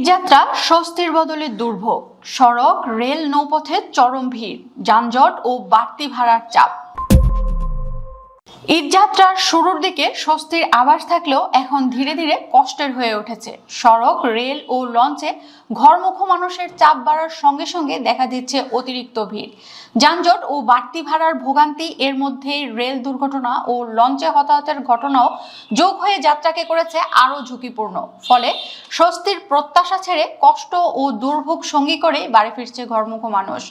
ঈদযাত্রা স্বস্তির বদলে দুর্ভোগ, সড়ক, রেল, নৌপথে চরম ভিড়, যানজট ও বাড়তি ভাড়ার চাপ। ঈদযাত্রার শুরুর দিকে স্বস্তির আভাস থাকলেও এখন ধীরে ধীরে কষ্টের হয়ে উঠেছে। সড়ক, রেল ও লঞ্চে ঘরমুখো মানুষের চাপ বাড়ার সঙ্গে সঙ্গে দেখা দিচ্ছে অতিরিক্ত ভিড়, যানজট ও বাড়তি ভাড়ার ভোগান্তি। এর মধ্যে রেল দুর্ঘটনা ও লঞ্চে হতাহতের ঘটনাও যোগ হয়ে যাত্রাকে করেছে আরও ঝুঁকিপূর্ণ। ফলে স্বস্তির প্রত্যাশা ছেড়ে কষ্ট ও দুর্ভোগ সঙ্গী করে বাড়ি ফিরছে ঘরমুখো মানুষ।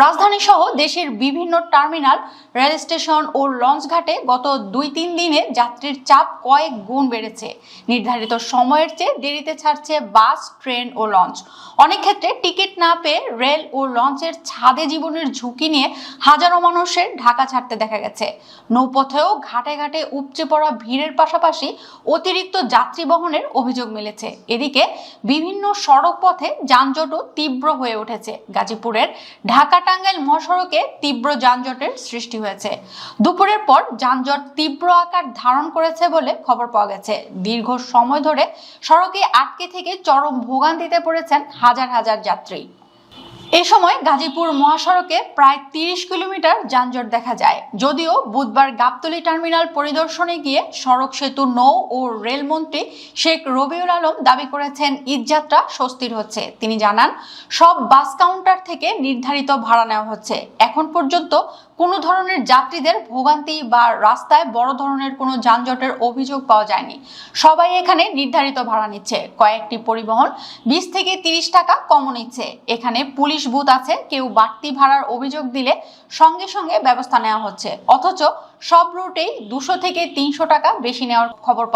রাজধানী সহ দেশের বিভিন্ন টার্মিনাল, রেল স্টেশন ও লঞ্চ ঘাটে গত 2-3 দিনে যাত্রীর চাপ কয়েক গুণ বেড়েছে। নির্ধারিত সময়ের চেয়ে দেরিতে ছাড়ছে বাস, ট্রেন ও লঞ্চ। অনেক ক্ষেত্রে টিকিট না পেয়ে রেল ও লঞ্চের ছাদে জীবনের ঝুঁকি নিয়ে হাজারো মানুষের ঢাকা ছাড়তে দেখা গেছে। নৌপথেও ঘাটে ঘাটে উপচে পড়া ভিড়ের পাশাপাশি অতিরিক্ত যাত্রী বহনের অভিযোগ মিলেছে। এদিকে বিভিন্ন সড়ক পথে যানজটও তীব্র হয়ে উঠেছে। গাজীপুরের ঢাকা-টাঙ্গাইল মহাসড়কে তীব্র যানজটের সৃষ্টি হয়েছে। দুপুরের পর যানজট তীব্র আকার ধারণ করেছে বলে খবর পাওয়া গেছে। দীর্ঘ সময় ধরে সড়কে আটকে থেকে চরম ভোগান্তিতে পড়েছেন হাজার হাজার যাত্রী। এ সময় গাজীপুর মহাসড়কে প্রায় 30 কিলোমিটার যানজট দেখা যায়। যদিও বুধবার গাবতলী টার্মিনাল পরিদর্শনে গিয়ে সড়ক, সেতু, নৌ ও রেলমন্ত্রী শেখ রবিউল আলম দাবি করেছেন ঈদযাত্রা স্বস্তির হচ্ছে। তিনি জানান, সব বাস কাউন্টার থেকে নির্ধারিত ভাড়া নেওয়া হচ্ছে। এখন পর্যন্ত কোনো ধরনের যাত্রীদের ভোগান্তি বা রাস্তায় বড় ধরনের কোনো যানজটের অভিযোগ পাওয়া যায়নি। সবাই এখানে নির্ধারিত ভাড়া নিচ্ছে। কয়েকটি পরিবহন 20 থেকে 30 টাকা কমও নিচ্ছে। এখানে পুলিশ বুথ আছে, কেউ বাড়তি ভাড়ার অভিযোগ দিলে সঙ্গে সঙ্গে ব্যবস্থা নেওয়া হচ্ছে। অথচ সব রুটেই 200 থেকে 300 টাকা বেশি নেওয়ার খবর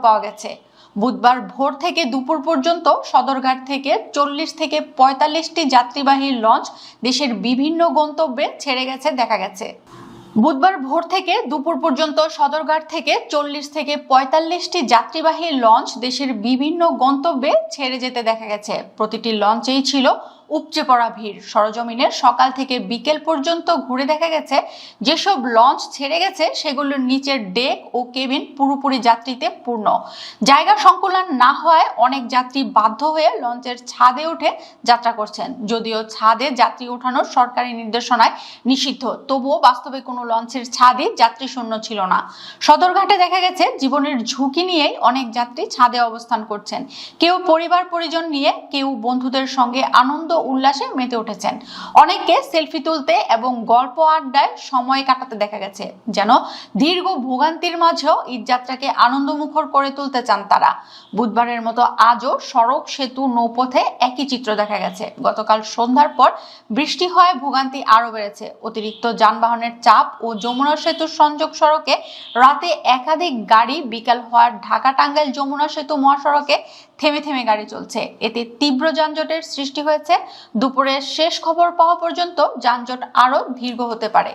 পাওয়া গেছে। বুধবার ভোর থেকে দুপুর পর্যন্ত সদরঘাট থেকে 40 থেকে 45টি যাত্রীবাহী লঞ্চ দেশের বিভিন্ন গন্তব্যে ছেড়ে গেছে দেখা গেছে। বুধবার ভোর থেকে দুপুর পর্যন্ত সদরঘাট থেকে 40 থেকে 45টি যাত্রীবাহী লঞ্চ দেশের বিভিন্ন গন্তব্যে ছেড়ে যেতে দেখা গেছে। প্রতিটি লঞ্চেই ছিল উপচে পড়া ভিড়। সরজমিনের সকাল থেকে বিকেল পর্যন্ত ঘুরে দেখা গেছে, যেসব লঞ্চ ছেড়ে গেছে সেগুলোর নিচের ডেক ও কেবিন পুরোপুরি যাত্রীতে পূর্ণ। জায়গা সংকুলান না হওয়ায় অনেক যাত্রী বাধ্য হয়ে লঞ্চের ছাদে উঠে যাত্রা করছেন। যদিও ছাদে যাত্রী ওঠানো সরকারি নির্দেশনায় নিষিদ্ধ, তবুও বাস্তবে কোনো লঞ্চের ছাদই যাত্রী শূন্য ছিল না। সদরঘাটে দেখা গেছে, জীবনের ঝুঁকি নিয়েই অনেক যাত্রী ছাদে অবস্থান করছেন। কেউ পরিবার পরিজন নিয়ে, কেউ বন্ধুদের সঙ্গে আনন্দ উল্লাসে মেতে উঠেছেন। অনেককে সেলফি তুলতে এবং গল্প আড্ডায় সময় কাটাতে দেখা গেছে, যেন দীর্ঘ ভোগান্তির মাঝেও ঈদযাত্রাকে আনন্দমুখর করে তুলতে চান তারা। বুধবারের মতো আজও সড়ক, সেতু, নৌপথে একই চিত্র দেখা গেছে। গতকাল সন্ধ্যার পর বৃষ্টি হওয়ায় ভোগান্তি আরও বেড়েছে। অতিরিক্ত যানবাহনের চাপ ও যমুনা সেতুর সংযোগ সড়কে রাতে একাধিক গাড়ি, বিকেল হওয়ার ঢাকা-টাঙ্গাইল যমুনা সেতু মহাসড়কে থেমে থেমে গাড়ি চলছে। এতে তীব্র যানজটের সৃষ্টি হয়েছে। দুপুরের শেষ খবর পাওয়া পর্যন্ত যানজট আরও দীর্ঘ হতে পারে।